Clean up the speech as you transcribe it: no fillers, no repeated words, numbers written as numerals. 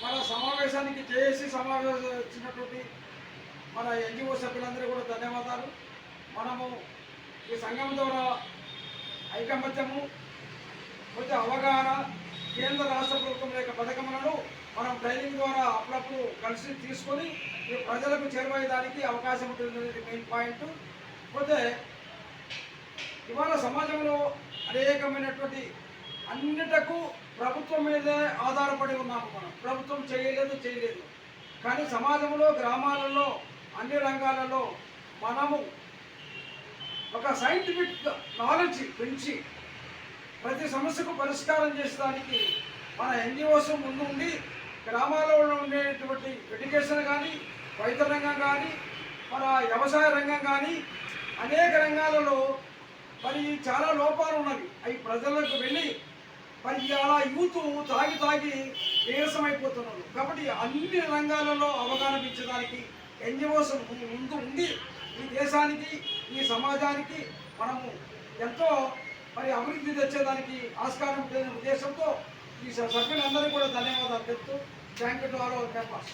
మన సమావేశానికి జేఏసీ సమావేశం వచ్చినటువంటి మన ఎన్జిఓ సభ్యులందరూ కూడా ధన్యవాదాలు. మనము ఈ సంఘం ద్వారా ఐకమత్యము, కొంచెం అవగాహన, కేంద్ర రాష్ట్ర ప్రభుత్వం యొక్క పథకములను మనం ట్రైనింగ్ ద్వారా అప్పుడప్పుడు కలిసి తీసుకొని ఈ ప్రజలకు చేరువయ్యేదానికి అవకాశం ఉంటుంది. Main point. పోతే ఇవాళ సమాజంలో అనేకమైనటువంటి అన్నిటకు ప్రభుత్వం మీదే ఆధారపడి ఉన్నాము. మనం ప్రభుత్వం చేయలేదు. కానీ సమాజంలో, గ్రామాలలో, అన్ని రంగాలలో మనము ఒక సైంటిఫిక్ నాలెడ్జ్ పెంచి ప్రతి సమస్యకు పరిష్కారం చేసేదానికి మన ఎన్జిఓస్ ముందు ఉండి గ్రామాలలో ఉండేటువంటి ఎడ్యుకేషన్ కానీ, వైద్య రంగం కానీ, మన వ్యవసాయ రంగం కానీ అనేక రంగాలలో మరి చాలా లోపాలు ఉన్నవి. అవి ప్రజలకు వెళ్ళి మరి అలా యూత్ తాగి నీరసమైపోతున్నారు. కాబట్టి అన్ని రంగాలలో అవగాహన పెంచడానికి ఎన్జిఓస్ ముందు ఉండి ఈ దేశానికి, ఈ సమాజానికి మనము ఎంతో మరి అభివృద్ధి తెచ్చేదానికి ఆస్కారం ఉంటుందనే ఉద్దేశంతో ఈ సభ్యులందరికీ కూడా ధన్యవాదాలు చెప్తూ thank you to all our members.